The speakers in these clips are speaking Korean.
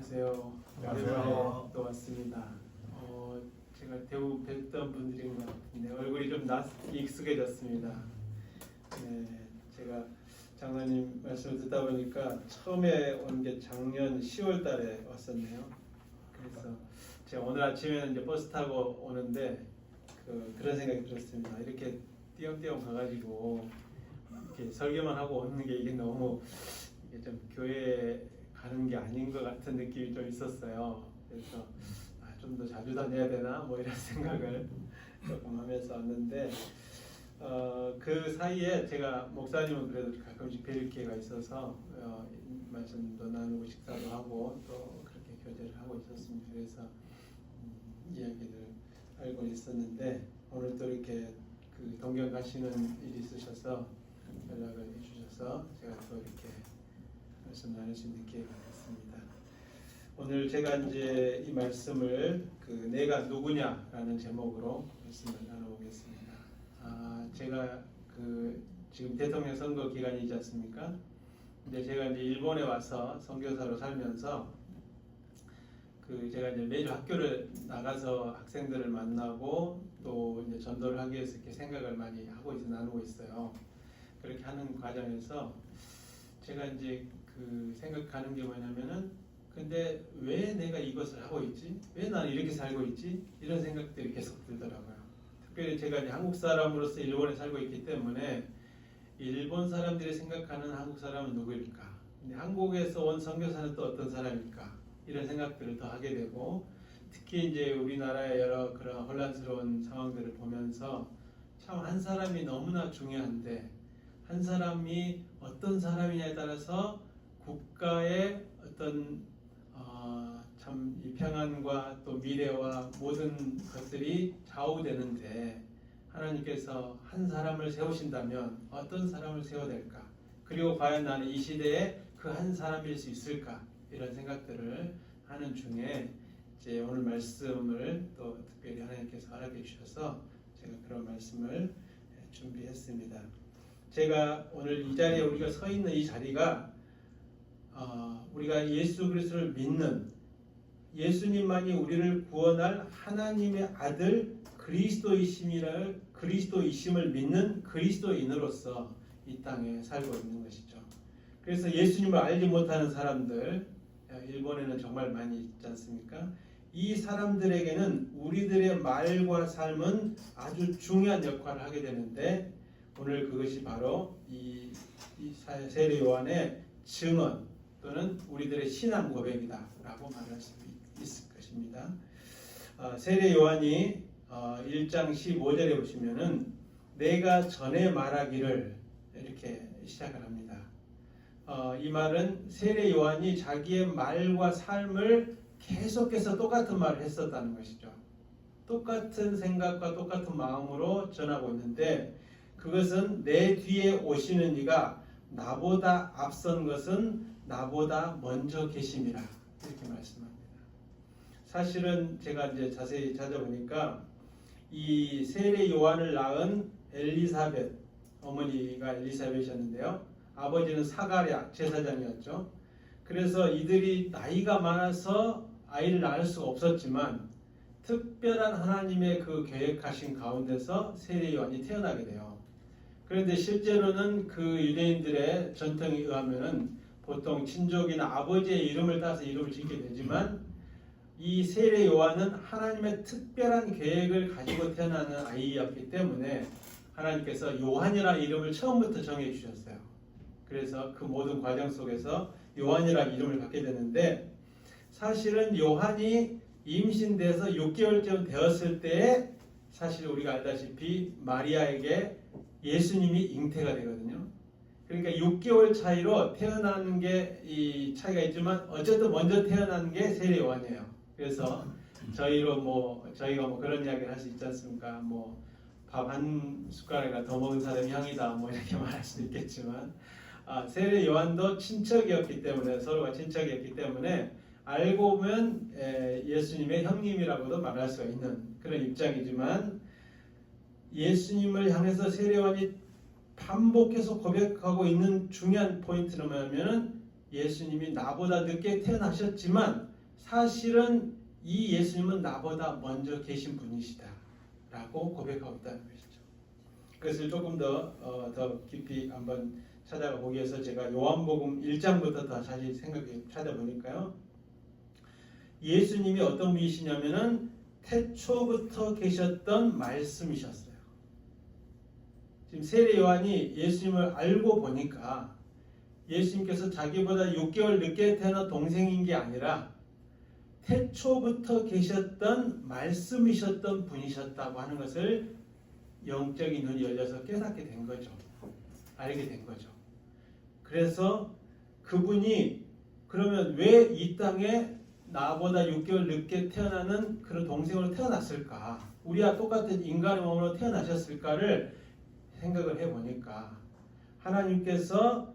안녕하세요. 안녕하세요. 또 왔습니다. 제가 대부분 뵀던 분들인 것 같은데 얼굴이 좀 익숙해졌습니다. 네, 제가 장로님 말씀을 듣다 보니까 처음에 온 게 작년 10월 달에 왔었네요. 그래서 제가 오늘 아침에는 이제 버스 타고 오는데 그런 생각이 들었습니다. 이렇게 띄엄띄엄 가가지고 이렇게 설교만 하고 오는 게 이게 너무 이게 좀 교회 가는 게 아닌 것 같은 느낌이 좀 있었어요. 그래서 좀 더 자주 다녀야 되나 뭐 이런 생각을 조금 하면서 왔는데 그 사이에 제가 목사님은 그래도 가끔씩 뵐 기회가 있어서 말씀도 나누고 식사도 하고 또 그렇게 교제를 하고 있었습니다. 그래서 이야기를 알고 있었는데 오늘 또 이렇게 그 동경 가시는 일이 있으셔서 연락을 해주셔서 제가 또 이렇게 말씀 나눌 수 있는 기회가 됐습니다. 오늘 제가 이제 이 말씀을 내가 누구냐라는 제목으로 말씀을 나눠보겠습니다. 제가 지금 대통령 선거 기간이지 않습니까? 근데 제가 이제 일본에 와서 선교사로 살면서 제가 이제 매주 학교를 나가서 학생들을 만나고 또 이제 전도를 하기 위해서 이렇게 생각을 많이 나누고 있어요. 그렇게 하는 과정에서 제가 이제 생각하는 게 뭐냐면은 근데 왜 내가 이것을 하고 있지? 왜 나는 이렇게 살고 있지? 이런 생각들이 계속 들더라고요. 특별히 제가 이제 한국 사람으로서 일본에 살고 있기 때문에 일본 사람들이 생각하는 한국 사람은 누구일까? 근데 한국에서 온 선교사는 또 어떤 사람일까? 이런 생각들을 더 하게 되고 특히 이제 우리나라의 여러 그런 혼란스러운 상황들을 보면서 참 한 사람이 너무나 중요한데 한 사람이 어떤 사람이냐에 따라서 국가의 어떤 참 이 평안과 또 미래와 모든 것들이 좌우되는데 하나님께서 한 사람을 세우신다면 어떤 사람을 세워야 될까? 그리고 과연 나는 이 시대에 그 한 사람일 수 있을까? 이런 생각들을 하는 중에 이제 오늘 말씀을 또 특별히 하나님께서 허락해 주셔서 제가 그런 말씀을 준비했습니다. 제가 오늘 이 자리에 우리가 서 있는 이 자리가 우리가 예수 그리스도를 믿는 예수님만이 우리를 구원할 하나님의 아들 그리스도이심을 믿는 그리스도인으로서 이 땅에 살고 있는 것이죠. 그래서 예수님을 알지 못하는 사람들 일본에는 정말 많이 있지 않습니까? 이 사람들에게는 우리들의 말과 삶은 아주 중요한 역할을 하게 되는데 오늘 그것이 바로 이 세례 요한의 증언 또는 우리들의 신앙 고백이다라고 말할 수 있을 것입니다. 세례 요한이 1장 15절에 보시면은 내가 전에 말하기를 이렇게 시작을 합니다. 이 말은 세례 요한이 자기의 말과 삶을 계속해서 똑같은 말을 했었다는 것이죠. 똑같은 생각과 똑같은 마음으로 전하고 있는데 그것은 내 뒤에 오시는 이가 나보다 앞선 것은 나보다 먼저 계심이라 이렇게 말씀합니다. 사실은 제가 이제 자세히 찾아보니까 이 세례 요한을 낳은 엘리사벳 어머니가 엘리사벳이었는데요. 아버지는 사가랴 제사장이었죠. 그래서 이들이 나이가 많아서 아이를 낳을 수가 없었지만 특별한 하나님의 그 계획하신 가운데서 세례 요한이 태어나게 돼요. 그런데 실제로는 그 유대인들의 전통에 의하면은 보통 친족이나 아버지의 이름을 따서 이름을 짓게 되지만 이 세례 요한은 하나님의 특별한 계획을 가지고 태어나는 아이였기 때문에 하나님께서 요한이라는 이름을 처음부터 정해 주셨어요. 그래서 그 모든 과정 속에서 요한이라는 이름을 갖게 되는데 사실은 요한이 임신돼서 6개월쯤 되었을 때에 사실 우리가 알다시피 마리아에게 예수님이 잉태가 되거든요. 그러니까 6개월 차이로 태어나는 게 이 차이가 있지만 어쨌든 먼저 태어난 게 세례 요한이에요. 그래서 저희가 그런 이야기를 할 수 있지 않습니까? 밥 한 숟가락이나 더 먹은 사람이 형이다 이렇게 말할 수 있겠지만 세례 요한도 친척이었기 때문에 서로가 친척이었기 때문에 알고 보면 예수님의 형님이라고도 말할 수가 있는 그런 입장이지만 예수님을 향해서 세례 요한이 반복해서 고백하고 있는 중요한 포인트는 뭐냐면 예수님이 나보다 늦게 태어나셨지만 사실은 이 예수님은 나보다 먼저 계신 분이시다라고 고백하고 있다는 것이죠. 그것을 조금 더 깊이 한번 찾아가 보기 위해서 제가 요한복음 1장부터 더 다시 생각해 찾아보니까요. 예수님이 어떤 분이시냐면은 태초부터 계셨던 말씀이셨어요. 지금 세례 요한이 예수님을 알고 보니까 예수님께서 자기보다 6개월 늦게 태어난 동생인 게 아니라 태초부터 계셨던 말씀이셨던 분이셨다고 하는 것을 영적인 눈이 열려서 깨닫게 된 거죠. 알게 된 거죠. 그래서 그분이 그러면 왜 이 땅에 나보다 6개월 늦게 태어나는 그런 동생으로 태어났을까? 우리와 똑같은 인간의 몸으로 태어나셨을까를 생각을 해보니까 하나님께서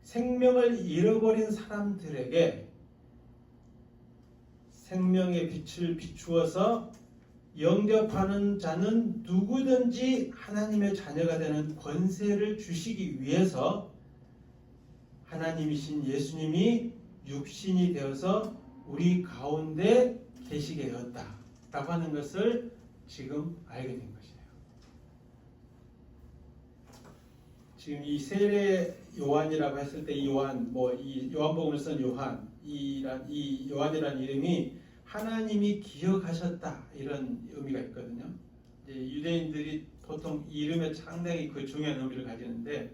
생명을 잃어버린 사람들에게 생명의 빛을 비추어서 영접하는 자는 누구든지 하나님의 자녀가 되는 권세를 주시기 위해서 하나님이신 예수님이 육신이 되어서 우리 가운데 계시게 되었다라고 하는 것을 지금 알게 된 것이에요. 지금 이 세례 요한이라고 했을 때 이 요한, 이 요한복음을 쓴 요한, 이 요한이라는 이름이 하나님이 기억하셨다 이런 의미가 있거든요. 이제 유대인들이 보통 이 이름에 상당히 그 중요한 의미를 가지는데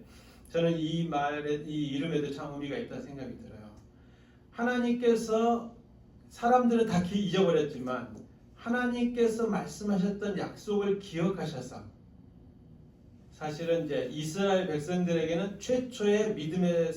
저는 이 이름에도 참 의미가 있다 생각이 들어요. 하나님께서 사람들은 다 잊어버렸지만 하나님께서 말씀하셨던 약속을 기억하셔서 사실은 이제 이스라엘 백성들에게는 최초의 믿음의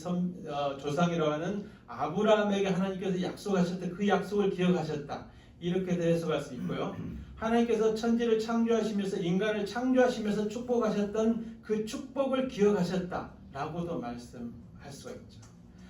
조상이라고 하는 아브라함에게 하나님께서 약속하셨던 그 약속을 기억하셨다. 이렇게 해석할 수 있고요. 하나님께서 천지를 창조하시면서 인간을 창조하시면서 축복하셨던 그 축복을 기억하셨다라고도 말씀할 수가 있죠.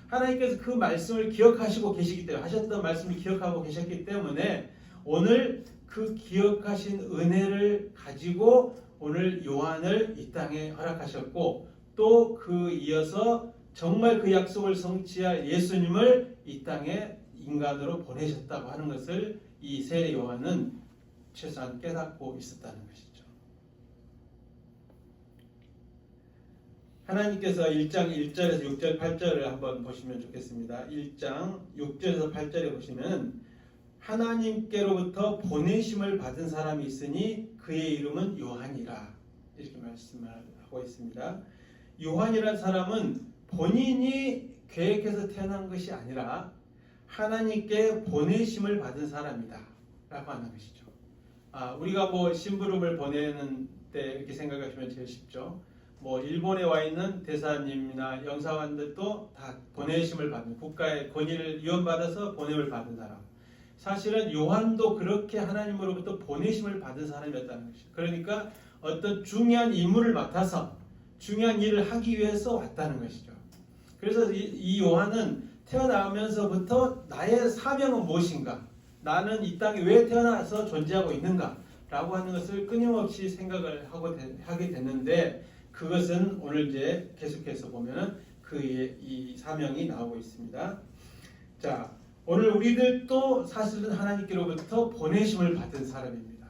하나님께서 그 말씀을 기억하시고 계시기 때문에 하셨던 말씀을 기억하고 계셨기 때문에 오늘 그 기억하신 은혜를 가지고 오늘 요한을 이 땅에 허락하셨고 또 그 이어서 정말 그 약속을 성취할 예수님을 이 땅에 인간으로 보내셨다고 하는 것을 이 세례 요한은 최소한 깨닫고 있었다는 것이죠. 하나님께서 1장 1절에서 6절 8절을 한번 보시면 좋겠습니다. 1장 6절에서 8절에 보시면 하나님께로부터 보내심을 받은 사람이 있으니 그의 이름은 요한이라 이렇게 말씀을 하고 있습니다. 요한이라는 사람은 본인이 계획해서 태어난 것이 아니라 하나님께 보내심을 받은 사람이다 라고 하는 것이죠. 우리가 심부름을 보내는 때 이렇게 생각하시면 제일 쉽죠. 일본에 와 있는 대사님이나 영사관들도 다 보내심을 받는 국가의 권위를 위원받아서 보냄을 받은 사람. 사실은 요한도 그렇게 하나님으로부터 보내심을 받은 사람이었다는 것이죠. 그러니까 어떤 중요한 임무를 맡아서 중요한 일을 하기 위해서 왔다는 것이죠. 그래서 이 요한은 태어나면서부터 나의 사명은 무엇인가? 나는 이 땅에 왜 태어나서 존재하고 있는가? 라고 하는 것을 끊임없이 생각을 하게 됐는데 그것은 오늘 이제 계속해서 보면은 그의 이 사명이 나오고 있습니다. 자, 오늘 우리들도 사실은 하나님께로부터 보내심을 받은 사람입니다.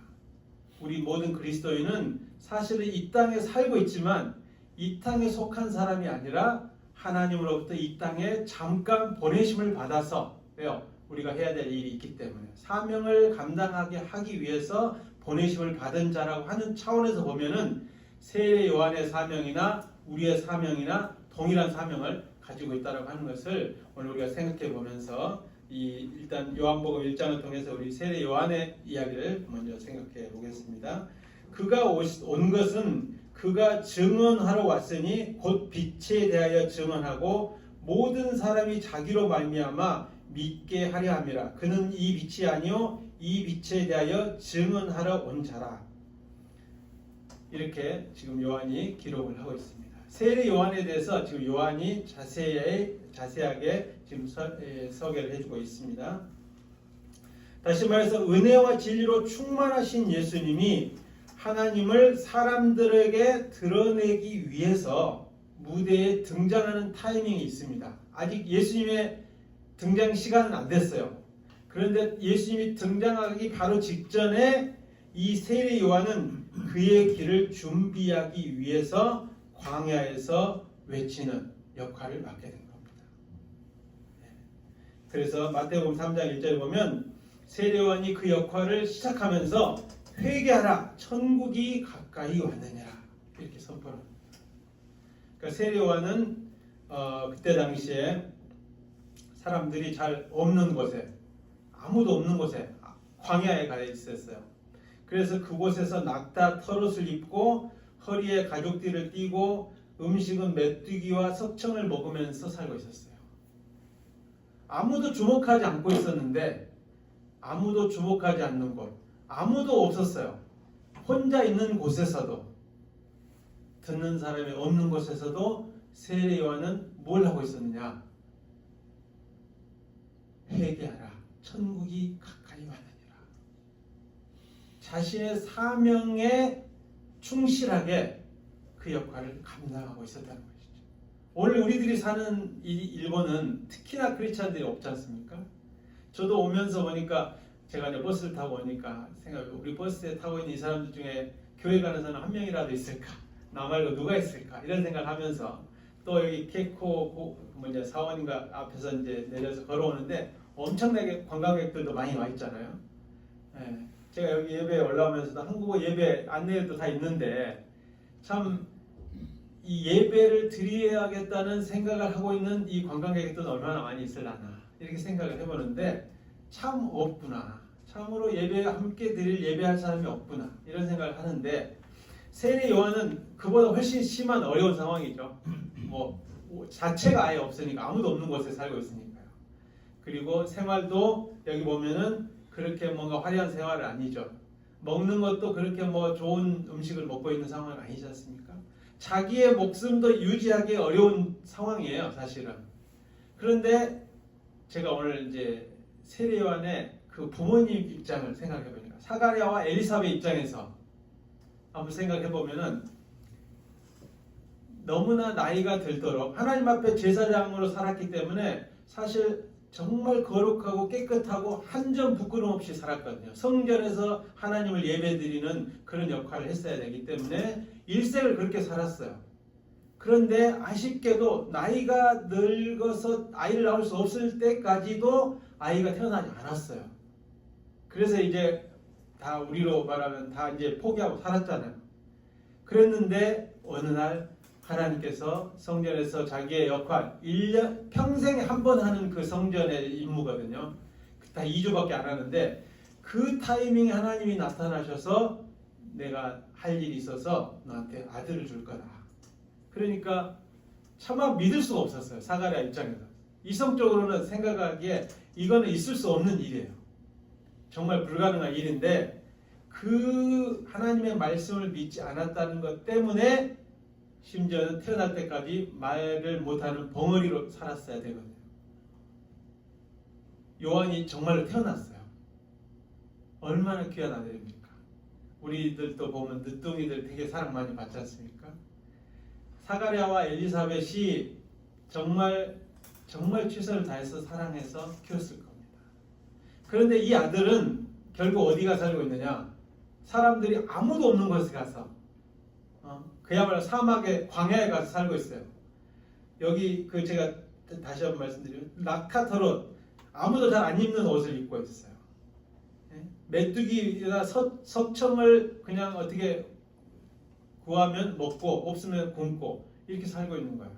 우리 모든 그리스도인은 사실은 이 땅에 살고 있지만 이 땅에 속한 사람이 아니라 하나님으로부터 이 땅에 잠깐 보내심을 받아서 왜요? 우리가 해야 될 일이 있기 때문에 사명을 감당하게 하기 위해서 보내심을 받은 자라고 하는 차원에서 보면은 세례 요한의 사명이나 우리의 사명이나 동일한 사명을 가지고 있다고 하는 것을 오늘 우리가 생각해 보면서 일단 요한복음 1장을 통해서 우리 세례 요한의 이야기를 먼저 생각해 보겠습니다. 그가 온 것은 그가 증언하러 왔으니 곧 빛에 대하여 증언하고 모든 사람이 자기로 말미암아 믿게 하려 함이라. 그는 이 빛이 아니요 이 빛에 대하여 증언하러 온 자라. 이렇게 지금 요한이 기록을 하고 있습니다. 세례 요한에 대해서 지금 요한이 자세하게 지금 소개를 해주고 있습니다. 다시 말해서 은혜와 진리로 충만하신 예수님이 하나님을 사람들에게 드러내기 위해서 무대에 등장하는 타이밍이 있습니다. 아직 예수님의 등장 시간은 안 됐어요. 그런데 예수님이 등장하기 바로 직전에 이 세례 요한은 그의 길을 준비하기 위해서 광야에서 외치는 역할을 맡게 된 겁니다. 그래서 마태복음 3장 1절에 보면 세례 요한이 그 역할을 시작하면서 회개하라, 천국이 가까이 왔느니라 이렇게 선포합니다. 그러니까 세례 요한은 그때 당시에 사람들이 잘 없는 곳에, 아무도 없는 곳에 광야에 가 있었어요. 그래서 그곳에서 낙타 털옷을 입고 허리에 가죽띠를 띠고 음식은 메뚜기와 석청을 먹으면서 살고 있었어요. 아무도 주목하지 않고 있었는데, 아무도 주목하지 않는 곳, 아무도 없었어요. 혼자 있는 곳에서도, 듣는 사람이 없는 곳에서도 세례 요한은 뭘 하고 있었느냐? 회개하라, 천국이 가까이 왔느니라. 자신의 사명에 충실하게 그 역할을 감당하고 있었다는 것이죠. 오늘 우리들이 사는 이 일본은 특히나 크리스찬들이 없지 않습니까? 저도 오면서 보니까, 제가 이제 버스를 타고 오니까 생각해, 우리 버스에 타고 있는 이 사람들 중에 교회 가는 사람 한 명이라도 있을까? 나 말고 누가 있을까? 이런 생각하면서 또 여기 케이코 사원인가 앞에서 이제 내려서 걸어오는데 엄청나게 관광객들도 많이 와 있잖아요. 예, 제가 여기 예배에 올라오면서도 한국어 예배 안내도 다 있는데 참 이 예배를 드려야겠다는 생각을 하고 있는 이 관광객들은 얼마나 많이 있을라나 이렇게 생각을 해보는데 참 없구나. 참으로 예배 함께 드릴 예배할 사람이 없구나 이런 생각을 하는데 세례 요한은 그보다 훨씬 심한 어려운 상황이죠. 뭐 자체가 아예 없으니까 아무도 없는 곳에 살고 있으니까요. 그리고 생활도 여기 보면은 그렇게 뭔가 화려한 생활은 아니죠. 먹는 것도 그렇게 뭐 좋은 음식을 먹고 있는 상황은 아니지 않습니까? 자기의 목숨도 유지하기 어려운 상황이에요, 사실은. 그런데 제가 오늘 이제 세례 요한의 그 부모님 입장을 생각해 보니까 사가랴와 엘리사벳 입장에서 한번 생각해 보면은 너무나 나이가 들도록 하나님 앞에 제사장으로 살았기 때문에 사실 정말 거룩하고 깨끗하고 한 점 부끄럼 없이 살았거든요. 성전에서 하나님을 예배드리는 그런 역할을 했어야 되기 때문에 일생을 그렇게 살았어요. 그런데 아쉽게도 나이가 늙어서 아이를 낳을 수 없을 때까지도 아이가 태어나지 않았어요. 그래서 이제 다 우리로 말하면 다 이제 포기하고 살았잖아요. 그랬는데 어느 날 하나님께서 성전에서 자기의 역할, 1년 평생에 한 번 하는 그 성전의 임무거든요. 다 2주밖에 안 하는데 그 타이밍에 하나님이 나타나셔서 내가 할 일이 있어서 너한테 아들을 줄 거다. 그러니까 차마 믿을 수가 없었어요. 사가랴 입장에서. 이성적으로는 생각하기에 이거는 있을 수 없는 일이에요. 정말 불가능한 일인데 그 하나님의 말씀을 믿지 않았다는 것 때문에 심지어는 태어날 때까지 말을 못하는 벙어리로 살았어야 되거든요. 요한이 정말로 태어났어요. 얼마나 귀한 아들입니까? 우리들도 보면 늦둥이들 되게 사랑 많이 받지 않습니까? 사가랴와 엘리사벳이 정말 최선을 다해서 사랑해서 키웠을 겁니다. 그런데 이 아들은 결국 어디가 살고 있느냐? 사람들이 아무도 없는 곳에 가서 그야말로 사막의 광야에 가서 살고 있어요. 여기 제가 다시 한번 말씀드리면 낙타털옷, 아무도 잘 안 입는 옷을 입고 있어요. 메뚜기나 석청을 그냥 어떻게 구하면 먹고 없으면 굶고 이렇게 살고 있는 거예요.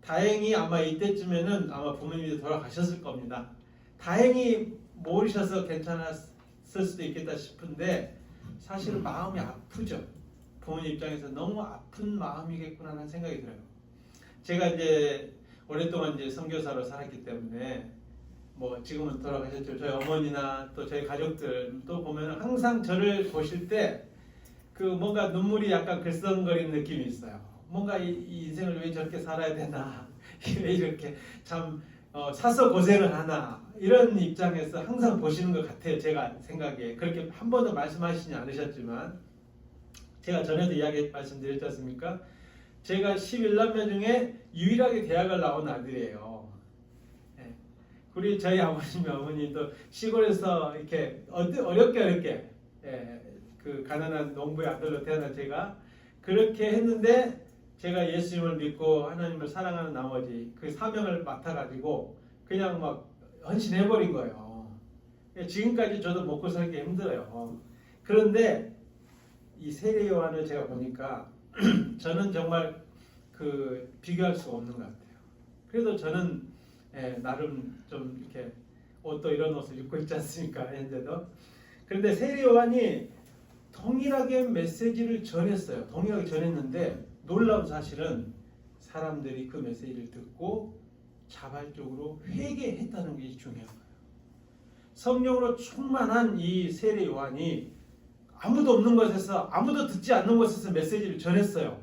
다행히 아마 이때쯤에는 아마 부모님이 돌아가셨을 겁니다. 다행히 모르셔서 괜찮았을 수도 있겠다 싶은데 사실은 마음이 아프죠. 부모님 입장에서 너무 아픈 마음이겠구나 하는 생각이 들어요. 제가 이제 오랫동안 이제 선교사로 살았기 때문에 뭐 지금은 돌아가셨죠. 저희 어머니나 또 저희 가족들 또 보면 항상 저를 보실 때 그 뭔가 눈물이 약간 글썽거리는 느낌이 있어요. 뭔가 이 인생을 왜 저렇게 살아야 되나, 왜 이렇게 참 사서 고생을 하나 이런 입장에서 항상 보시는 것 같아요. 제가 생각에 그렇게 한 번도 말씀하시지 않으셨지만 제가 전에도 말씀드렸지 않습니까? 제가 11남매 중에 유일하게 대학을 나온 아들이에요. 네. 우리 저희 아버님 어머니도 시골에서 이렇게 어렵게 그 가난한 농부의 아들로 태어난 제가 그렇게 했는데 제가 예수님을 믿고 하나님을 사랑하는 나머지 그 사명을 맡아가지고 그냥 막 헌신해버린 거예요. 지금까지 저도 먹고 살기 힘들어요. 그런데 이 세례 요한을 제가 보니까 저는 정말 그 비교할 수가 없는 것 같아요. 그래도 저는 나름 좀 이렇게 옷도 이런 옷을 입고 있지 않습니까? 현재도. 그런데 세례 요한이 동일하게 메시지를 전했어요. 동일하게 전했는데 놀라운 사실은 사람들이 그 메시지를 듣고 자발적으로 회개했다는 게 중요한 거예요. 성령으로 충만한 이 세례 요한이 아무도 없는 곳에서 아무도 듣지 않는 곳에서 메시지를 전했어요.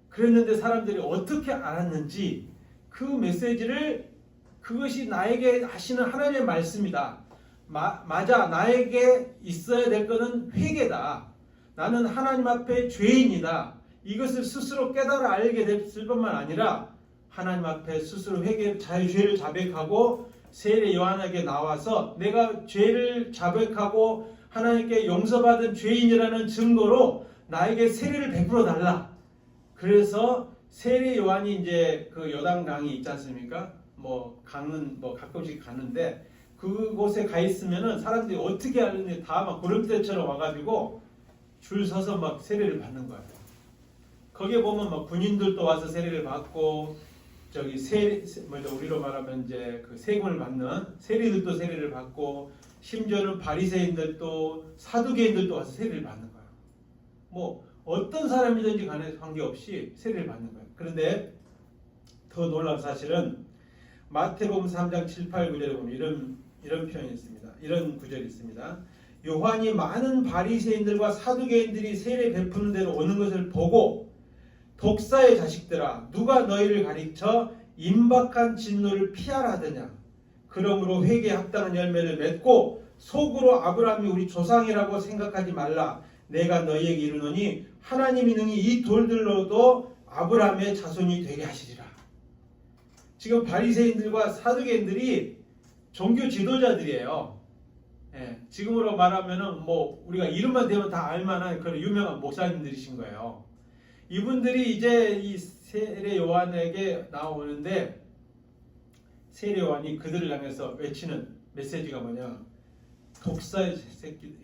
그랬는데 사람들이 어떻게 알았는지 그 메시지를 그것이 나에게 하시는 하나님의 말씀이다. 맞아. 나에게 있어야 될 것은 회개다. 나는 하나님 앞에 죄인이다. 이것을 스스로 깨달아 알게 됐을 뿐만 아니라 하나님 앞에 스스로 죄를 자백하고 세례 요한에게 나와서 내가 죄를 자백하고 하나님께 용서받은 죄인이라는 증거로 나에게 세례를 베풀어 달라. 그래서 세례 요한이 이제 그 요단강이 있지 않습니까? 강은 가끔씩 가는데 그곳에 가 있으면은 사람들이 어떻게 하는지 다 막 구름대처럼 와가지고 줄 서서 막 세례를 받는 거예요. 거기에 보면 막 군인들도 와서 세례를 받고 저기 우리로 말하면 이제 그 세금을 받는 세리들도 세례를 받고 심지어는 바리새인들도 사두개인들도 와서 세례를 받는 거예요. 어떤 사람이든지 간에 관계없이 세례를 받는 거예요. 그런데 더 놀라운 사실은 마태복음 3장 7, 8, 9절에 보면 이런 표현이 있습니다. 이런 구절이 있습니다. 요한이 많은 바리새인들과 사두개인들이 세례 베푸는 데로 오는 것을 보고 독사의 자식들아 누가 너희를 가르쳐 임박한 진노를 피하라 하더냐. 그러므로 회개에 합당한 열매를 맺고 속으로 아브라함이 우리 조상이라고 생각하지 말라. 내가 너희에게 이르노니 하나님이 능히 이 돌들로도 아브라함의 자손이 되게 하시리라. 지금 바리새인들과 사두개인들이 종교 지도자들이에요. 지금으로 말하면은 우리가 이름만 대면 다 알만한 그런 유명한 목사님들이신 거예요. 이분들이 이제 이 세례 요한에게 나오는데 세례 요한이 그들을 향해서 외치는 메시지가 뭐냐? 독사의 새끼들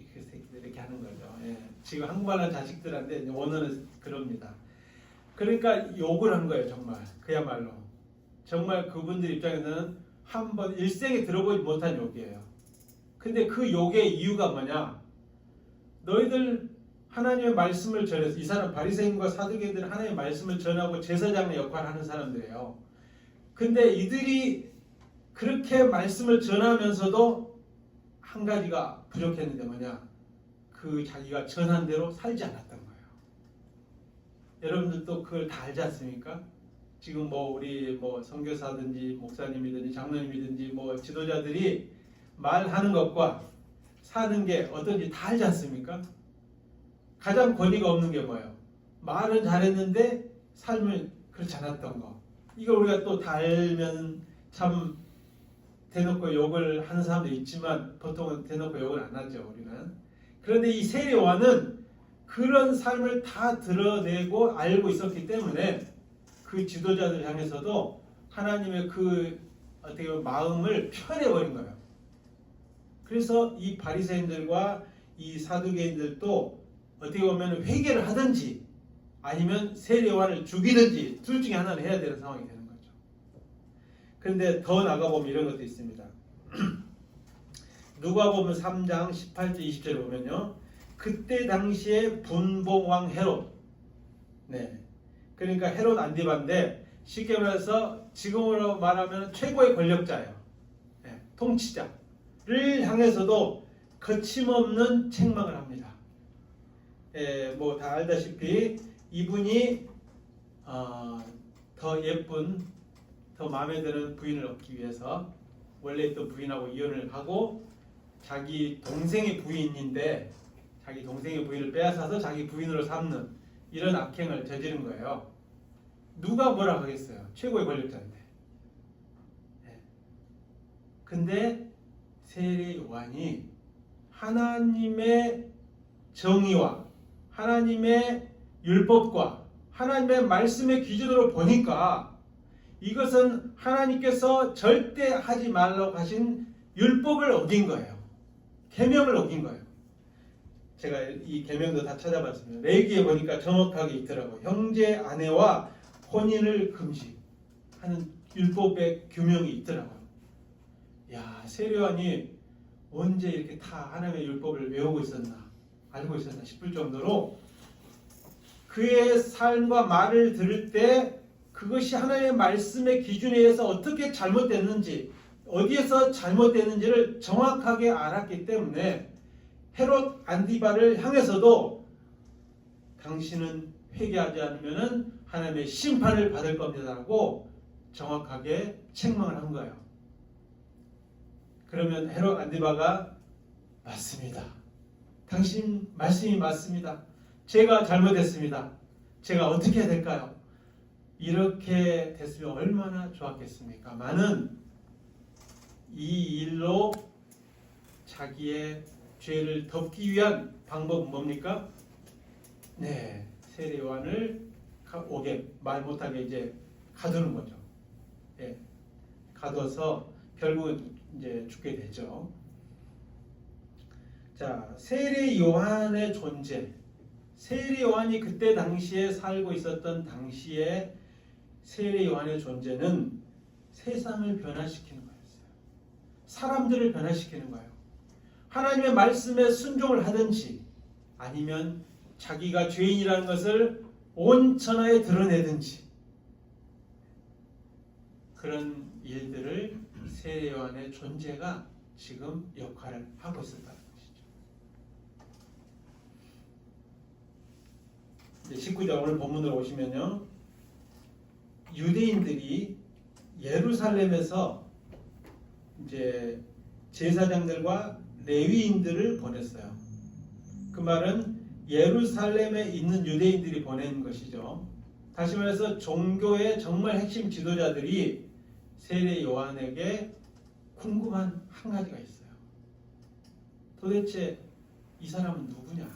이렇게 하는 거죠. 지금 한국말하는 자식들한테 원어는 그럽니다. 그러니까 욕을 한 거예요. 정말 그야말로 정말 그분들 입장에서는 한번 일생에 들어보지 못한 욕이에요. 근데 그 욕의 이유가 뭐냐? 너희들 하나님의 말씀을 전해서 이 사람 바리새인과 사두개인들은 하나님의 말씀을 전하고 제사장의 역할을 하는 사람들이에요. 근데 이들이 그렇게 말씀을 전하면서도 한 가지가 부족했는데 뭐냐? 그 자기가 전한 대로 살지 않았던 거예요. 여러분들도 그걸 다 알지 않습니까? 지금 우리 선교사든지 목사님이든지 장로님이든지 지도자들이 말하는 것과 사는 게 어떤지 다 알지 않습니까? 가장 권위가 없는 게 뭐예요? 말은 잘했는데 삶은 그렇지 않았던 거. 이걸 우리가 또 다 알면 참 대놓고 욕을 하는 사람도 있지만 보통은 대놓고 욕을 안 하죠, 우리는. 그런데 이 세례 요한은 그런 삶을 다 드러내고 알고 있었기 때문에 그 지도자들 향해서도 하나님의 그 어떻게 보면 마음을 표현해버린 거예요. 그래서 이 바리새인들과 이 사두개인들도 어떻게 보면 회개를 하든지 아니면 세례 요한을 죽이든지 둘 중에 하나를 해야 되는 상황이 되는 거죠. 그런데 더 나가보면 이런 것도 있습니다. 누가복음 3장 18절 20절을 보면요. 그때 당시에 분봉왕 헤롯, 그러니까 헤롯 안디바인데 쉽게 말해서 지금으로 말하면 최고의 권력자예요. 통치자를 향해서도 거침없는 책망을 합니다. 다 알다시피 이분이 더 예쁜, 더 마음에 드는 부인을 얻기 위해서 원래 있던 부인하고 이혼을 하고 자기 동생의 부인인데 자기 동생의 부인을 빼앗아서 자기 부인으로 삼는 이런 악행을 저지른 거예요. 누가 뭐라 하겠어요? 최고의 권력자인데. 근데 세례 요한이 하나님의 정의와 하나님의 율법과 하나님의 말씀의 기준으로 보니까 이것은 하나님께서 절대 하지 말라고 하신 율법을 어긴 거예요. 계명을 어긴 거예요. 제가 이 계명도 다 찾아봤습니다. 레위기에 보니까 정확하게 있더라고요. 형제 아내와 혼인을 금지하는 율법의 규명이 있더라고요. 야, 세례요한이 언제 이렇게 다 하나님의 율법을 외우고 있었나, 알고 있었나 싶을 정도로 그의 삶과 말을 들을 때 그것이 하나님의 말씀의 기준에 의해서 어떻게 잘못됐는지, 어디에서 잘못됐는지를 정확하게 알았기 때문에 헤롯 안디바를 향해서도 당신은 회개하지 않으면 하나님의 심판을 받을 겁니다라고 정확하게 책망을 한 거예요. 그러면 헤롯 안디바가 맞습니다. 당신 말씀이 맞습니다. 제가 잘못했습니다. 제가 어떻게 해야 될까요? 이렇게 됐으면 얼마나 좋았겠습니까? 많은 이 일로 자기의 죄를 덮기 위한 방법은 뭡니까? 네, 세례 요한을 오게 말 못하게 이제 가두는 거죠. 예, 가둬서 결국은 이제 죽게 되죠. 자, 세례 요한의 존재. 세례 요한이 그때 당시에 살고 있었던 당시에 세례 요한의 존재는 세상을 변화시키는 거였어요. 사람들을 변화시키는 거예요. 하나님의 말씀에 순종을 하든지 아니면 자기가 죄인이라는 것을 온 천하에 드러내든지 그런 일들을 세례 요한의 존재가 지금 역할을 하고 있었다는 것이죠. 19절 오늘 본문으로 오시면요. 유대인들이 예루살렘에서 이제 제사장들과 레위인들을 보냈어요. 그 말은 예루살렘에 있는 유대인들이 보낸 것이죠. 다시 말해서 종교의 정말 핵심 지도자들이 세례 요한에게 궁금한 한 가지가 있어요. 도대체 이 사람은 누구냐?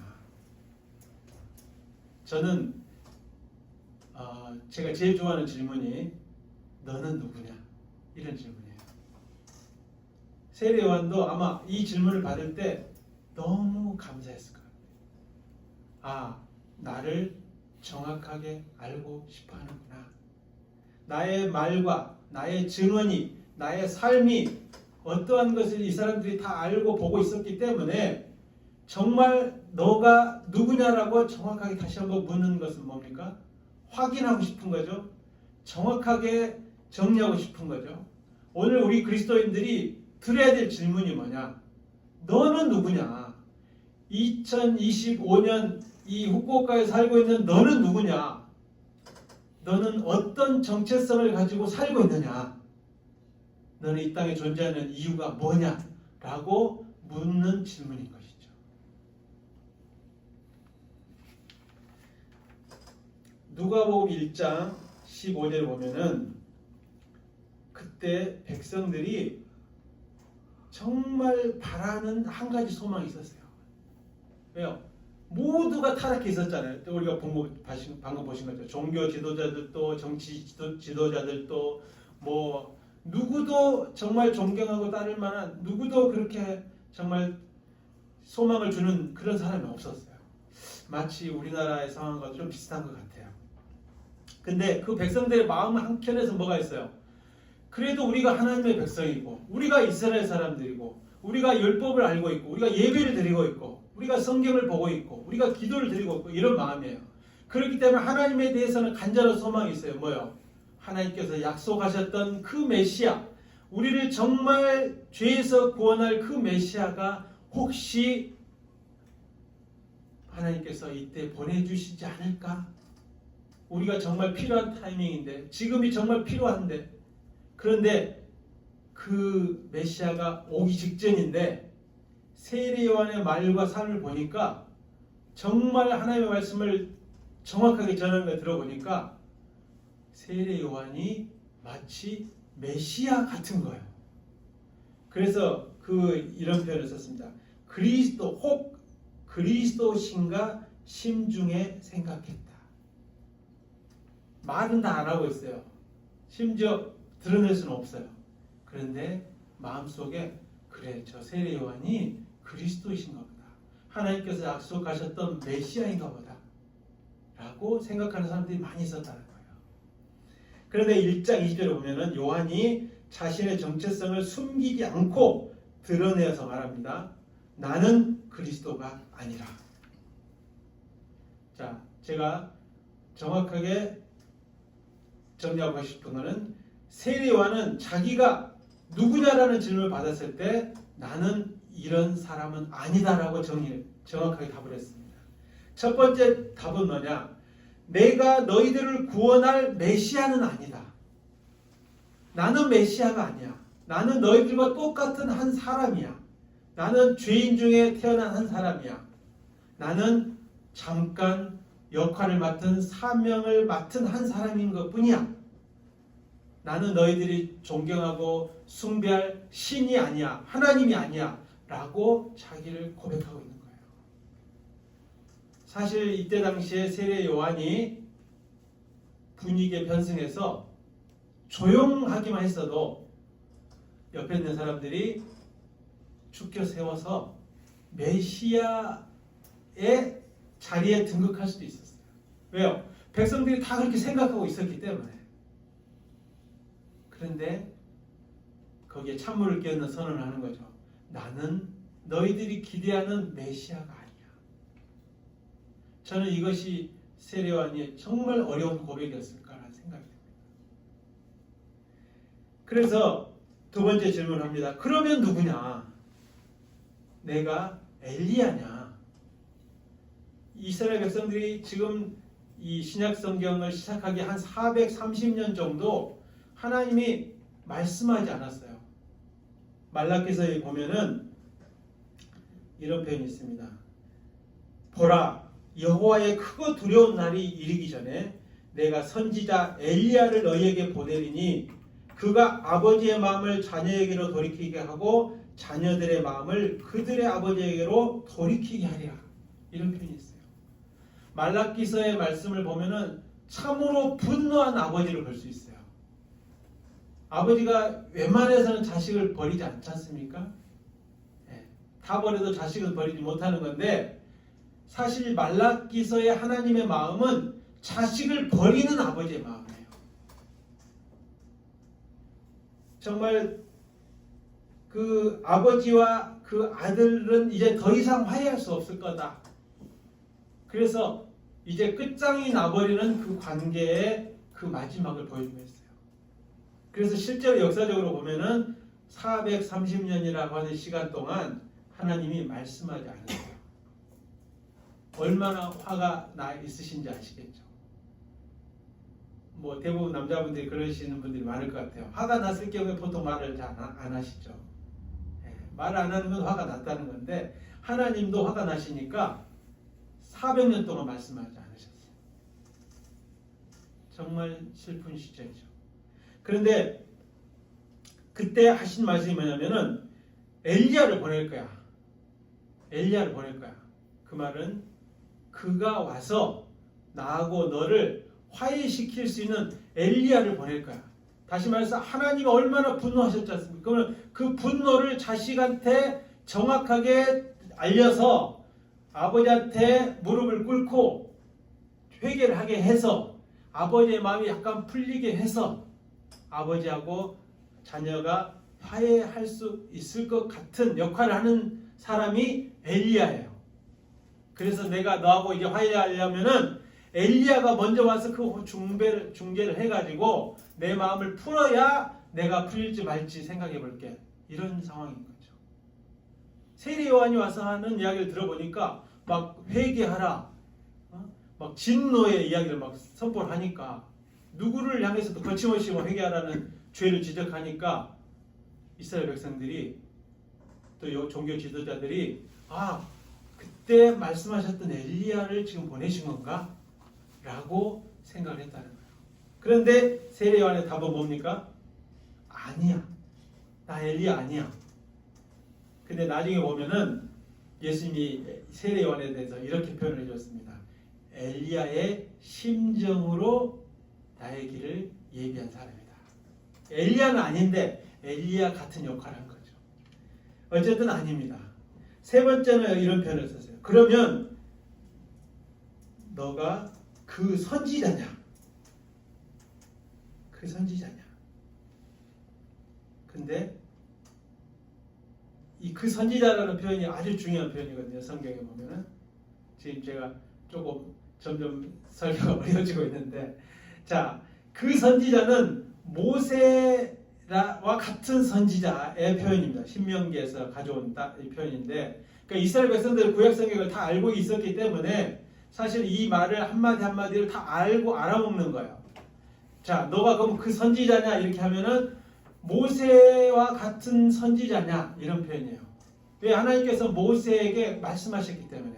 저는 제가 제일 좋아하는 질문이 너는 누구냐? 이런 질문이에요. 세례 요한도 아마 이 질문을 받을 때 너무 감사했을 거예요. 아, 나를 정확하게 알고 싶어 하는구나. 나의 말과 나의 증언이, 나의 삶이 어떠한 것을 이 사람들이 다 알고 보고 있었기 때문에 정말 너가 누구냐라고 정확하게 다시 한번 묻는 것은 뭡니까? 확인하고 싶은 거죠. 정확하게 정리하고 싶은 거죠. 오늘 우리 그리스도인들이 들어야 될 질문이 뭐냐? 너는 누구냐? 2025년 이 후쿠오카에 살고 있는 너는 누구냐? 너는 어떤 정체성을 가지고 살고 있느냐? 너는 이 땅에 존재하는 이유가 뭐냐? 라고 묻는 질문인 것이죠. 누가복음 1장 15절에 보면은 그때 백성들이 정말 바라는 한 가지 소망이 있었어요. 왜요? 모두가 타락해 있었잖아요. 또 우리가 방금 보신 것처럼 종교 지도자들도 정치 지도자들도 뭐 누구도 정말 존경하고 따를 만한 누구도 그렇게 정말 소망을 주는 그런 사람이 없었어요. 마치 우리나라의 상황과 좀 비슷한 것 같아요. 근데 그 백성들의 마음 한켠에서 뭐가 있어요? 그래도 우리가 하나님의 백성이고 우리가 이스라엘 사람들이고 우리가 율법을 알고 있고 우리가 예배를 드리고 있고 우리가 성경을 보고 있고 우리가 기도를 드리고 있고 이런 마음이에요. 그렇기 때문에 하나님에 대해서는 간절한 소망이 있어요. 뭐요? 하나님께서 약속하셨던 그 메시아, 우리를 정말 죄에서 구원할 그 메시아가 혹시 하나님께서 이때 보내주시지 않을까? 우리가 정말 필요한 타이밍인데 지금이 정말 필요한데 그런데 그 메시아가 오기 직전인데 세례 요한의 말과 삶을 보니까 정말 하나님의 말씀을 정확하게 전하는 걸 들어보니까 세례 요한이 마치 메시아 같은 거예요. 그래서 이런 표현을 썼습니다. 혹 그리스도신가 심중에 생각했다. 말은 다 안 하고 있어요. 심지어 드러낼 수는 없어요. 그런데 마음속에 그래, 저 세례 요한이 그리스도이신가 보다. 하나님께서 약속하셨던 메시아인가 보다. 라고 생각하는 사람들이 많이 있었다는 거예요. 그런데 1장 20절에 보면은 요한이 자신의 정체성을 숨기지 않고 드러내어서 말합니다. 나는 그리스도가 아니라. 자, 제가 정확하게 정리하고 싶은 것은 세례 요한은 자기가 누구냐라는 질문을 받았을 때 나는 이런 사람은 아니다라고 정확하게 답을 했습니다. 첫 번째 답은 뭐냐? 내가 너희들을 구원할 메시아는 아니다. 나는 메시아가 아니야. 나는 너희들과 똑같은 한 사람이야. 나는 죄인 중에 태어난 한 사람이야. 나는 잠깐 역할을 맡은 사명을 맡은 한 사람인 것뿐이야. 나는 너희들이 존경하고 숭배할 신이 아니야. 하나님이 아니야. 라고 자기를 고백하고 있는 거예요. 사실 이때 당시에 세례 요한이 분위기에 변승해서 조용하기만 했어도 옆에 있는 사람들이 축켜 세워서 메시아의 자리에 등극할 수도 있었어요. 왜요? 백성들이 다 그렇게 생각하고 있었기 때문에. 그런데 거기에 찬물을 끼얹는 선언을 하는 거죠. 나는 너희들이 기대하는 메시아가 아니야. 저는 이것이 세례 요한이 정말 어려운 고백이었을까라는 생각이 듭니다. 그래서 두 번째 질문을 합니다. 그러면 누구냐? 내가 엘리야냐? 이스라엘 백성들이 지금 이 신약 성경을 시작하기 한 430년 정도 하나님이 말씀하지 않았어요. 말라기서에 보면은 이런 표현이 있습니다. 보라, 여호와의 크고 두려운 날이 이르기 전에 내가 선지자 엘리야를 너희에게 보내리니 그가 아버지의 마음을 자녀에게로 돌이키게 하고 자녀들의 마음을 그들의 아버지에게로 돌이키게 하리라. 이런 표현이 있어요. 말라기서의 말씀을 보면은 참으로 분노한 아버지를 볼 수 있어요. 아버지가 웬만해서는 자식을 버리지 않지 않습니까? 다 버려도 자식은 버리지 못하는 건데 사실 말라기서의 하나님의 마음은 자식을 버리는 아버지의 마음이에요. 정말 그 아버지와 그 아들은 이제 더 이상 화해할 수 없을 거다. 그래서 이제 끝장이 나버리는 그 관계의 그 마지막을 보여주고 있어요. 그래서 실제로 역사적으로 보면은 430년이라고 하는 시간 동안 하나님이 말씀하지 않으세요. 얼마나 화가 나 있으신지 아시겠죠? 뭐 대부분 남자분들이 그러시는 분들이 많을 것 같아요. 화가 났을 경우에 보통 말을 잘 안 하시죠. 말 안 하는 건 화가 났다는 건데 하나님도 화가 나시니까 400년 동안 말씀하지 않으셨어요. 정말 슬픈 시절이죠. 그런데 그때 하신 말씀이 뭐냐면은 엘리야를 보낼 거야. 엘리야를 보낼 거야. 그 말은 그가 와서 나하고 너를 화해시킬 수 있는 엘리야를 보낼 거야. 다시 말해서 하나님이 얼마나 분노하셨지 않습니까? 그러면 그 분노를 자식한테 정확하게 알려서 아버지한테 무릎을 꿇고 회개를 하게 해서 아버지의 마음이 약간 풀리게 해서 아버지하고 자녀가 화해할 수 있을 것 같은 역할을 하는 사람이 엘리야예요. 그래서 내가 너하고 이제 화해하려면은 엘리야가 먼저 와서 그 중재를 해가지고 내 마음을 풀어야 내가 풀릴지 말지 생각해 볼게. 이런 상황인 거죠. 세례 요한이 와서 하는 이야기를 들어보니까 막 회개하라, 막 진노의 이야기를 막 선포를 하니까 누구를 향해서도 거침없이 회개하라는 죄를 지적하니까 이스라엘 백성들이 또 종교 지도자들이 그때 말씀하셨던 엘리야를 지금 보내신 건가? 라고 생각을 했다는 거예요. 그런데 세례 요한의 답은 뭡니까? 아니야. 나 엘리야 아니야. 근데 나중에 보면은 예수님이 세례 요한에 대해서 이렇게 표현을 해줬습니다. 엘리야의 심정으로 나의 길을 예비한 사람이다. 엘리야는 아닌데 엘리야 같은 역할을 한 거죠. 어쨌든 아닙니다. 세 번째는 이런 표현을 썼어요. 그러면 너가 그 선지자냐? 그 선지자냐? 근데 이 그 선지자라는 표현이 아주 중요한 표현이거든요. 성경에 보면은 지금 제가 조금 점점 설교가 어려워지고 있는데, 자, 그 선지자는 모세와 같은 선지자의 표현입니다. 신명기에서 가져온 이 표현인데, 그러니까 이스라엘 백성들은 구약 성경을 다 알고 있었기 때문에 사실 이 말을 한마디 한마디를 다 알고 알아먹는 거예요. 자, 너가 그럼 그 선지자냐 이렇게 하면은 모세와 같은 선지자냐 이런 표현이에요. 왜? 하나님께서 모세에게 말씀하셨기 때문에.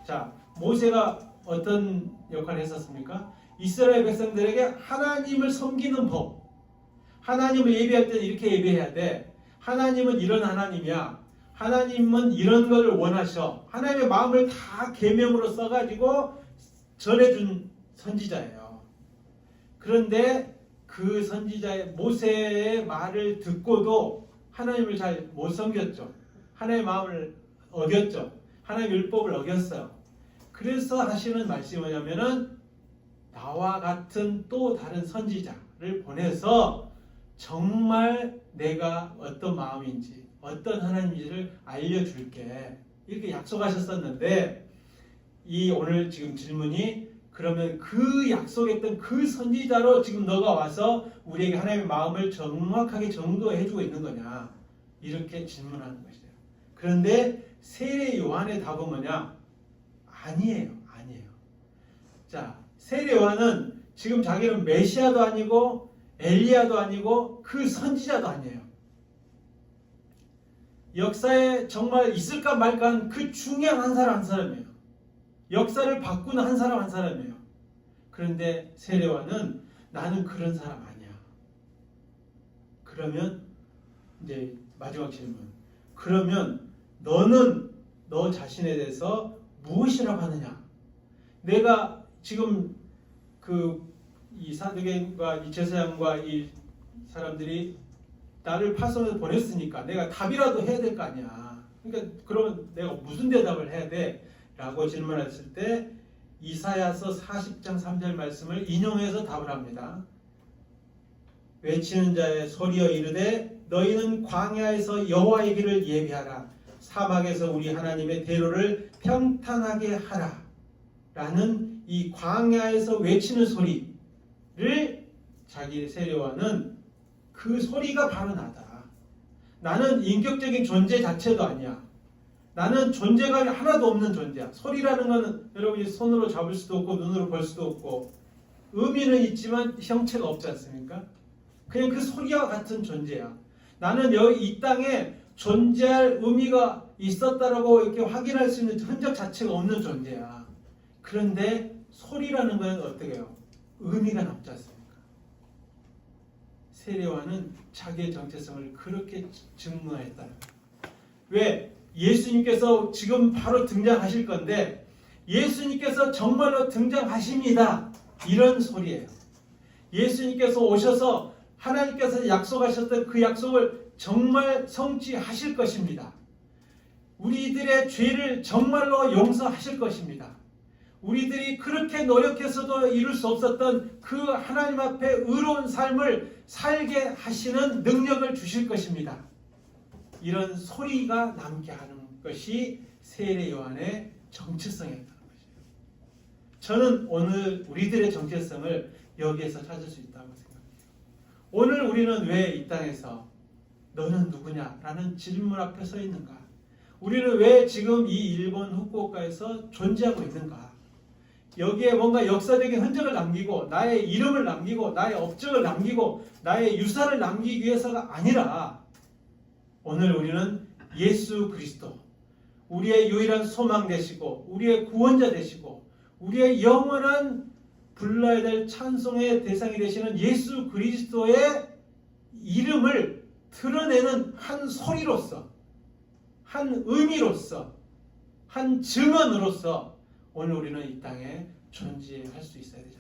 자, 모세가 어떤 역할을 했었습니까? 이스라엘 백성들에게 하나님을 섬기는 법, 하나님을 예배할 때는 이렇게 예배해야 돼. 하나님은 이런 하나님이야. 하나님은 이런 걸 원하셔. 하나님의 마음을 다 계명으로 써가지고 전해준 선지자예요. 그런데 그 선지자의 모세의 말을 듣고도 하나님을 잘 못 섬겼죠. 하나님의 마음을 어겼죠. 하나님의 율법을 어겼어요. 그래서 하시는 말씀이 뭐냐면은 나와 같은 또 다른 선지자를 보내서 정말 내가 어떤 마음인지 어떤 하나님인지를 알려줄게. 이렇게 약속하셨었는데 이 오늘 지금 질문이 그러면 그 약속했던 그 선지자로 지금 너가 와서 우리에게 하나님의 마음을 정확하게 전도해주고 있는 거냐 이렇게 질문하는 것이에요. 그런데 세례 요한의 답은 뭐냐? 아니에요. 자, 세례 요한은 지금 자기는 메시아도 아니고 엘리야도 아니고 그 선지자도 아니에요. 역사에 정말 있을까 말까 한 그 중요한 한 사람이에요. 역사를 바꾸는 한 사람이에요. 그런데 세례 요한은 나는 그런 사람 아니야. 그러면 이제 마지막 질문. 그러면 너는 너 자신에 대해서 무엇이라고 하느냐? 내가 지금 이 사두개인과 이 제사장과 이 사람들이 나를 파송해서 보냈으니까 내가 답이라도 해야 될 거 아니야. 그러니까 그러면 내가 무슨 대답을 해야 돼? 라고 질문했을 때 이사야서 40장 3절 말씀을 인용해서 답을 합니다. 외치는 자의 소리여 이르되 너희는 광야에서 여호와의 길을 예비하라. 사막에서 우리 하나님의 대로를 평탄하게 하라. 라는 이 광야에서 외치는 소리를 자기 세례 요한은 그 소리가 바로 나다. 나는 인격적인 존재 자체도 아니야. 나는 존재감이 하나도 없는 존재야. 소리라는 것은 여러분이 손으로 잡을 수도 없고 눈으로 볼 수도 없고 의미는 있지만 형체가 없지 않습니까? 그냥 그 소리와 같은 존재야. 나는 여기 이 땅에 존재할 의미가 있었다라고 이렇게 확인할 수 있는 흔적 자체가 없는 존재야. 그런데 소리라는 건 어떻게 해요? 의미가 남지 않습니까? 세례 요한은 자기의 정체성을 그렇게 증명했다. 왜? 예수님께서 지금 바로 등장하실 건데 예수님께서 정말로 등장하십니다. 이런 소리예요. 예수님께서 오셔서 하나님께서 약속하셨던 그 약속을 정말 성취하실 것입니다. 우리들의 죄를 정말로 용서하실 것입니다. 우리들이 그렇게 노력해서도 이룰 수 없었던 그 하나님 앞에 의로운 삶을 살게 하시는 능력을 주실 것입니다. 이런 소리가 남게 하는 것이 세례 요한의 정체성이었다는 것이에요. 저는 오늘 우리들의 정체성을 여기에서 찾을 수 있다고 생각해요. 오늘 우리는 왜 이 땅에서 너는 누구냐? 라는 질문 앞에 서 있는가? 우리는 왜 지금 이 일본 후쿠오카에서 존재하고 있는가? 여기에 뭔가 역사적인 흔적을 남기고 나의 이름을 남기고 나의 업적을 남기고 나의 유산을 남기기 위해서가 아니라 오늘 우리는 예수 그리스도 우리의 유일한 소망 되시고 우리의 구원자 되시고 우리의 영원한 불러야 될 찬송의 대상이 되시는 예수 그리스도의 이름을 드러내는 한 소리로서 한 의미로서, 한 증언으로서 오늘 우리는 이 땅에 존재할 수 있어야 되지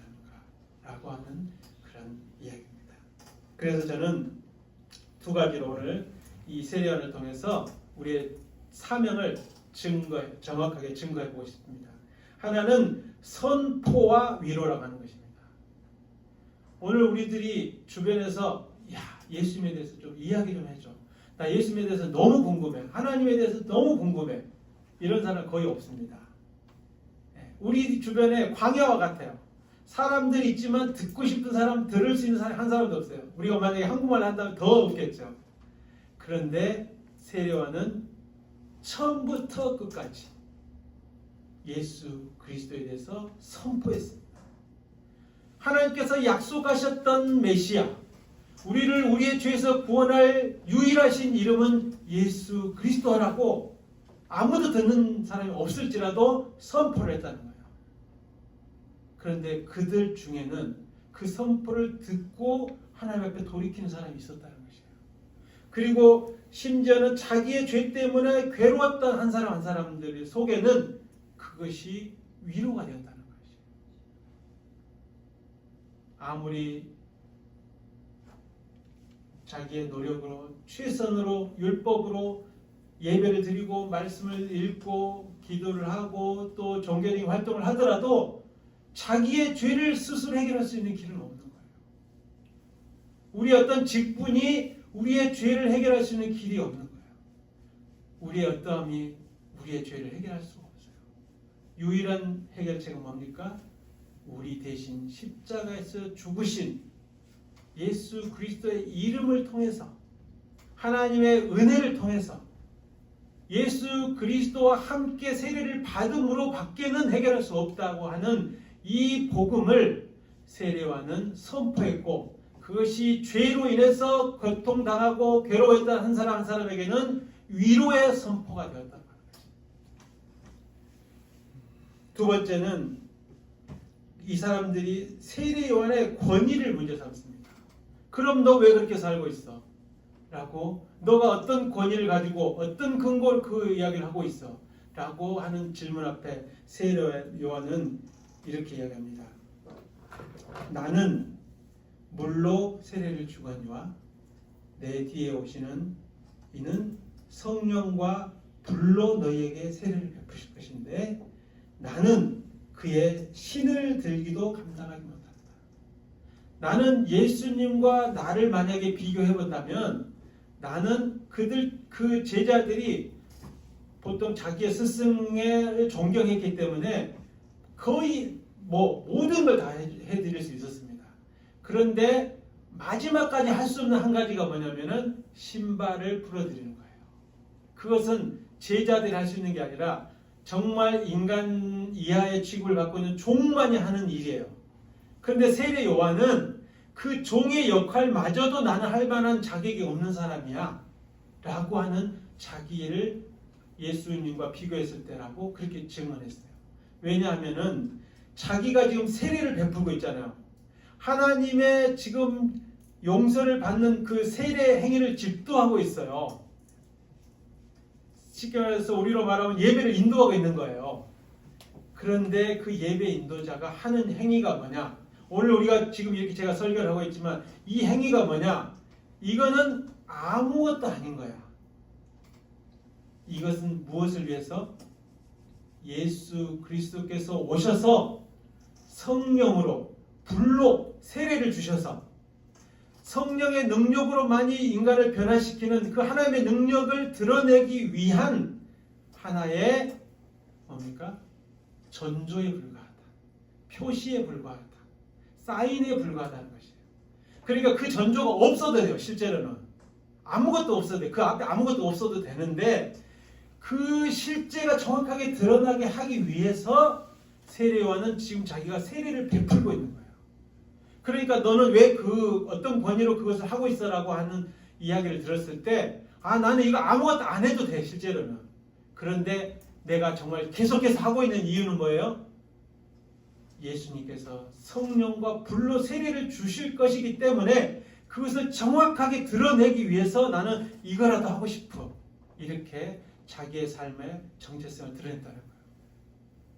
않을까라고 하는 그런 이야기입니다. 그래서 저는 두 가지로 오늘 이 세례요한을 통해서 우리의 사명을 정확하게 증거해 보고 싶습니다. 하나는 선포와 위로라고 하는 것입니다. 오늘 우리들이 주변에서 예수님에 대해서 좀 이야기 좀 해줘. 나 예수님에 대해서 너무 궁금해. 하나님에 대해서 너무 궁금해. 이런 사람 거의 없습니다. 우리 주변에 광야와 같아요. 사람들이 있지만 듣고 싶은 사람, 들을 수 있는 사람 한 사람도 없어요. 우리가 만약에 한국말 한다면 더 없겠죠. 그런데 세례요한은 처음부터 끝까지 예수 그리스도에 대해서 선포했습니다. 하나님께서 약속하셨던 메시아, 우리를 우리의 죄에서 구원할 유일하신 이름은 예수 그리스도라고 아무도 듣는 사람이 없을지라도 선포를 했다는 거예요. 그런데 그들 중에는 그 선포를 듣고 하나님 앞에 돌이키는 사람이 있었다는 것이에요. 그리고 심지어는 자기의 죄 때문에 괴로웠던 한 사람 한 사람들 속에는 그것이 위로가 되었다는 것이에요. 아무리 자기의 노력으로 최선으로 율법으로 예배를 드리고 말씀을 읽고 기도를 하고 또 종교적인 활동을 하더라도 자기의 죄를 스스로 해결할 수 있는 길은 없는 거예요. 우리 어떤 직분이 우리의 죄를 해결할 수 있는 길이 없는 거예요. 우리의 어떠함이 우리의 죄를 해결할 수가 없어요. 유일한 해결책은 뭡니까? 우리 대신 십자가에서 죽으신 예수 그리스도의 이름을 통해서 하나님의 은혜를 통해서 예수 그리스도와 함께 세례를 받음으로 밖에는 해결할 수 없다고 하는 이 복음을 세례요한은 선포했고, 그것이 죄로 인해서 고통당하고 괴로워했던 한 사람 한 사람에게는 위로의 선포가 되었다는 것입니다. 두 번째는 이 사람들이 세례요한의 권위를 문제 삼습니다. 그럼 너 왜 그렇게 살고 있어? 라고, 너가 어떤 권위를 가지고 어떤 근거로 그 이야기를 하고 있어? 라고 하는 질문 앞에 세례요한은 이렇게 이야기합니다. 나는 물로 세례를 주거니와 내 뒤에 오시는 이는 성령과 불로 너희에게 세례를 베푸실 것인데 나는 그의 신을 들기도 감당하지 못한다. 나는 예수님과 나를 만약에 비교해 본다면 나는 그 제자들이 보통 자기의 스승을 존경했기 때문에 거의 모든 걸 다 해드릴 수 있었습니다. 그런데 마지막까지 할 수 없는 한 가지가 뭐냐면은 신발을 풀어드리는 거예요. 그것은 제자들이 할 수 있는 게 아니라 정말 인간 이하의 취급을 갖고 있는 종만이 하는 일이에요. 그런데 세례 요한은 그 종의 역할마저도 나는 할 만한 자격이 없는 사람이야 라고 하는 자기를 예수님과 비교했을 때라고 그렇게 증언했어요. 왜냐하면은 자기가 지금 세례를 베풀고 있잖아요. 하나님의 지금 용서를 받는 그 세례 행위를 집도하고 있어요. 쉽게 말해서 우리로 말하면 예배를 인도하고 있는 거예요. 그런데 그 예배 인도자가 하는 행위가 뭐냐? 오늘 우리가 지금 이렇게 제가 설교를 하고 있지만 이 행위가 뭐냐? 이거는 아무것도 아닌 거야. 이것은 무엇을 위해서? 예수 그리스도께서 오셔서 성령으로 불로 세례를 주셔서 성령의 능력으로만이 인간을 변화시키는 그 하나님의 능력을 드러내기 위한 하나의 뭡니까? 전조에 불과하다. 표시에 불과하다. 사인에 불과하다는 것이에요. 그러니까 그 전조가 없어도 돼요. 실제로는. 아무것도 없어도 돼. 그 앞에 아무것도 없어도 되는데 그 실제가 정확하게 드러나게 하기 위해서 세례요한은 지금 자기가 세례를 베풀고 있는 거예요. 그러니까 너는 왜 그 어떤 권위로 그것을 하고 있어라고 하는 이야기를 들었을 때 나는 이거 아무것도 안 해도 돼 실제로는. 그런데 내가 정말 계속해서 하고 있는 이유는 뭐예요? 예수님께서 성령과 불로 세례를 주실 것이기 때문에 그것을 정확하게 드러내기 위해서 나는 이거라도 하고 싶어. 이렇게 자기의 삶의 정체성을 드러냈다는 거예요.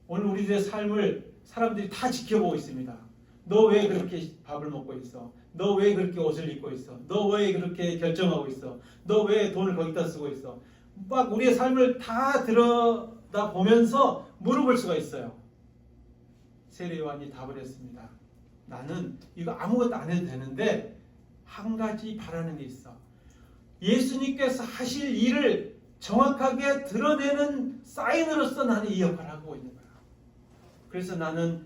오늘 우리들의 삶을 사람들이 다 지켜보고 있습니다. 너 왜 그렇게 밥을 먹고 있어? 너 왜 그렇게 옷을 입고 있어? 너 왜 그렇게 결정하고 있어? 너 왜 돈을 거기다 쓰고 있어? 막 우리의 삶을 다 들여다보면서 물어볼 수가 있어요. 세례 요한이 답을 했습니다. 나는 이거 아무것도 안 해도 되는데 한 가지 바라는 게 있어. 예수님께서 하실 일을 정확하게 드러내는 사인으로서 나는 이 역할을 하고 있는 거야. 그래서 나는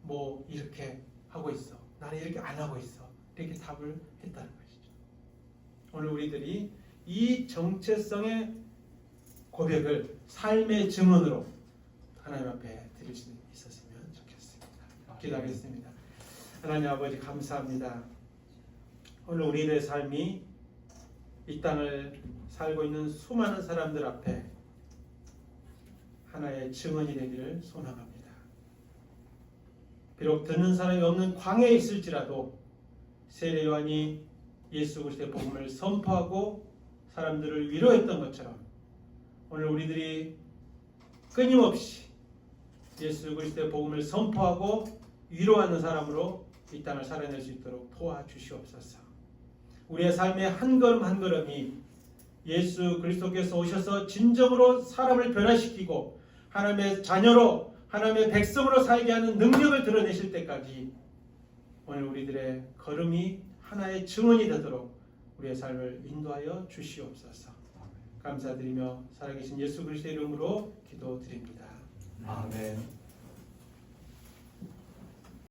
뭐 이렇게 하고 있어. 나는 이렇게 안 하고 있어. 이렇게 답을 했다는 것이죠. 오늘 우리들이 이 정체성의 고백을 삶의 증언으로 하나님 앞에 드릴 수 있었으면 좋겠습니다. 기도하겠습니다. 하나님 아버지 감사합니다. 오늘 우리들의 삶이 이 땅을 살고 있는 수많은 사람들 앞에 하나의 증언이 되기를 소망합니다. 비록 듣는 사람이 없는 광야에 있을지라도 세례 요한이 예수 그리스도의 복음을 선포하고 사람들을 위로했던 것처럼 오늘 우리들이 끊임없이 예수 그리스도의 복음을 선포하고 위로하는 사람으로 이 땅을 살아낼 수 있도록 도와주시옵소서. 우리의 삶의 한 걸음 한 걸음이 예수 그리스도께서 오셔서 진정으로 사람을 변화시키고 하나님의 자녀로 하나님의 백성으로 살게 하는 능력을 드러내실 때까지 오늘 우리들의 걸음이 하나의 증언이 되도록 우리의 삶을 인도하여 주시옵소서. 감사드리며 살아계신 예수 그리스도의 이름으로 기도드립니다. 아멘.